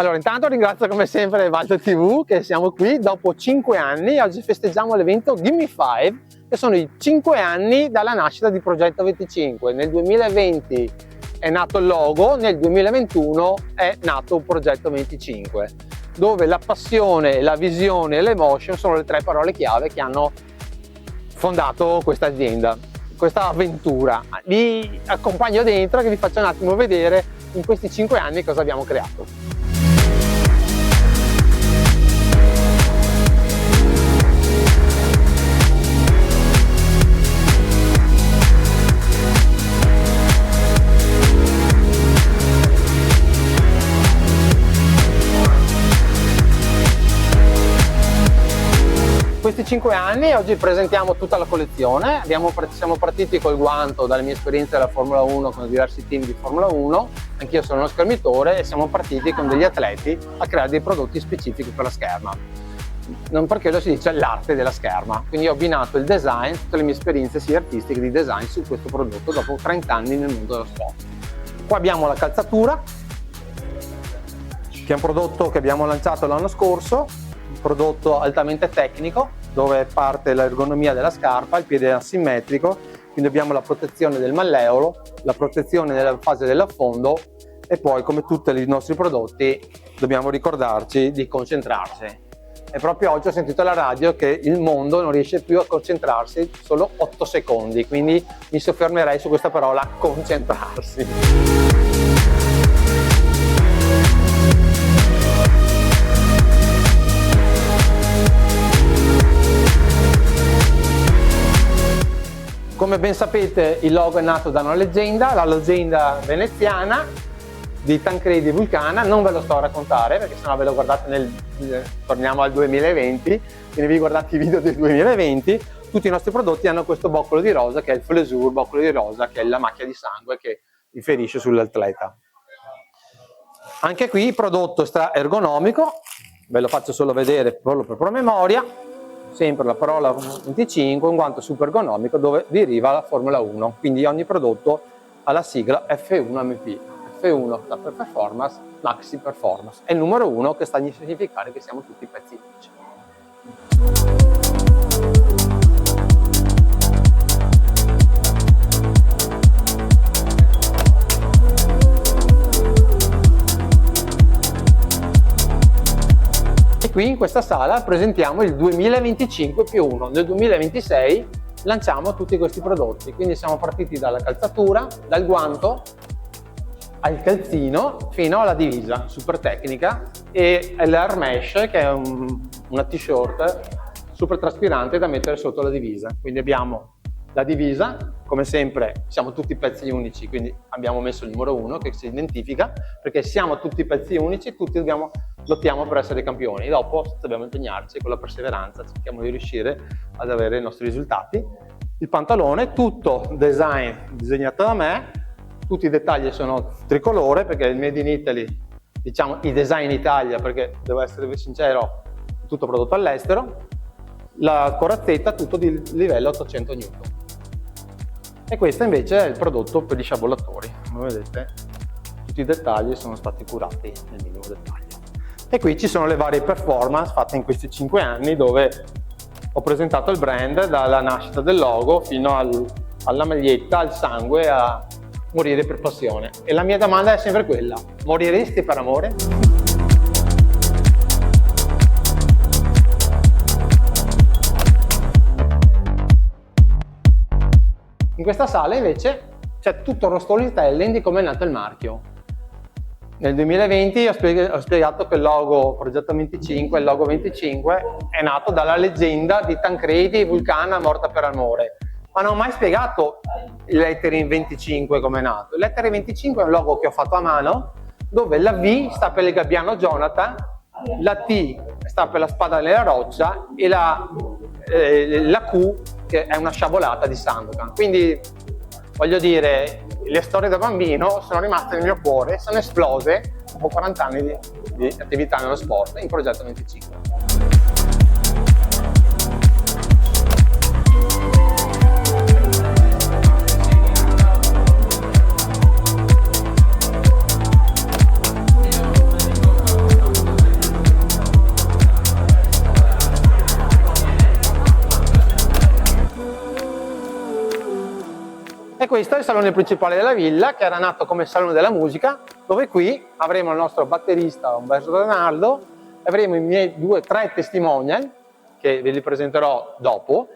Allora, intanto ringrazio come sempre Valto TV che siamo qui dopo 5 anni. Oggi festeggiamo l'evento Gimme 5, che sono i 5 anni dalla nascita di Progetto 25. Nel 2020 è nato il logo, nel 2021 è nato Progetto 25, dove la passione, la visione e l'emotion sono le 3 parole chiave che hanno fondato questa azienda, questa avventura. Vi accompagno dentro che vi faccio un attimo vedere in questi 5 anni cosa abbiamo creato. Questi 5 anni, oggi presentiamo tutta la collezione. Siamo partiti col guanto dalle mie esperienze della Formula 1 con diversi team di Formula 1, anch'io sono uno schermitore, e siamo partiti con degli atleti a creare dei prodotti specifici per la scherma. Non perché lo si dice l'arte della scherma, quindi ho abbinato il design, tutte le mie esperienze sia artistiche di design su questo prodotto dopo 30 anni nel mondo dello sport. Qua abbiamo la calzatura, che è un prodotto che abbiamo lanciato l'anno scorso, un prodotto altamente tecnico, dove parte l'ergonomia della scarpa, il piede è asimmetrico, quindi abbiamo la protezione del malleolo, la protezione nella fase dell'affondo, e poi, come tutti i nostri prodotti, dobbiamo ricordarci di concentrarsi. E proprio oggi ho sentito alla radio che il mondo non riesce più a concentrarsi solo 8 secondi, quindi mi soffermerei su questa parola, concentrarsi. Come ben sapete, il logo è nato da una leggenda, la leggenda veneziana di Tancredi Vulcana. Non ve lo sto a raccontare perché sennò ve lo guardate torniamo al 2020, quindi vi guardate i video del 2020. Tutti i nostri prodotti hanno questo boccolo di rosa che è il flesure, boccolo di rosa che è la macchia di sangue che riferisce sull'atleta. Anche qui il prodotto è ergonomico, ve lo faccio solo vedere solo per promemoria. Sempre la parola 25, un guanto super ergonomico dove deriva la Formula 1, quindi ogni prodotto ha la sigla F1MP. F1 sta per Performance, Maxi Performance. È il numero 1 che sta a significare che siamo tutti pezzi unici. Qui in questa sala presentiamo il 2025+1. Nel 2026 lanciamo tutti questi prodotti, quindi siamo partiti dalla calzatura, dal guanto al calzino fino alla divisa super tecnica e l'Air Mesh, che è una t-shirt super traspirante da mettere sotto la divisa. Quindi abbiamo la divisa, come sempre siamo tutti pezzi unici, quindi abbiamo messo il numero 1 che si identifica, perché siamo tutti pezzi unici, tutti lottiamo per essere campioni. Dopo dobbiamo impegnarci con la perseveranza, cerchiamo di riuscire ad avere i nostri risultati. Il pantalone, tutto disegnato da me, tutti i dettagli sono tricolore perché il Made in Italy, diciamo i design in Italia, perché devo essere sincero, tutto prodotto all'estero. La corazzetta tutto di livello 800 N. E questo invece è il prodotto per gli sciabollatori. Come vedete tutti i dettagli sono stati curati nel minimo dettaglio. E qui ci sono le varie performance fatte in questi 5 anni, dove ho presentato il brand dalla nascita del logo fino alla maglietta, al sangue, a morire per passione. E la mia domanda è sempre quella: moriresti per amore? In questa sala invece c'è tutto uno storytelling di come è nato il marchio. Nel 2020 ho spiegato che il logo Progetto 25, il logo 25, è nato dalla leggenda di Tancredi Vulcana morta per amore. Ma non ho mai spiegato il lettering 25 come è nato. Il lettering 25 è un logo che ho fatto a mano, dove la V sta per il gabbiano Jonathan, la T sta per la spada nella roccia e la Q che è una sciabolata di Sandokan. Quindi voglio dire, le storie da bambino sono rimaste nel mio cuore, sono esplose dopo 40 anni di attività nello sport in Progetto 25. E questo è il salone principale della villa, che era nato come salone della musica, dove qui avremo il nostro batterista Umberto Donaldo, avremo i miei 2-3 testimonial, che ve li presenterò dopo,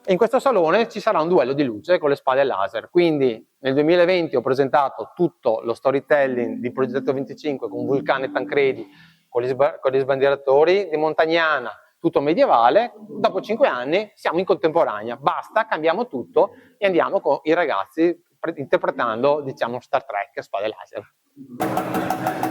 e in questo salone ci sarà un duello di luce con le spade laser. Quindi nel 2020 ho presentato tutto lo storytelling di Progetto 25 con Vulcano e Tancredi, con gli sbandieratori di Montagnana, tutto medievale. Dopo 5 anni siamo in contemporanea, basta, cambiamo tutto e andiamo con i ragazzi interpretando, diciamo, Star Trek, spade laser.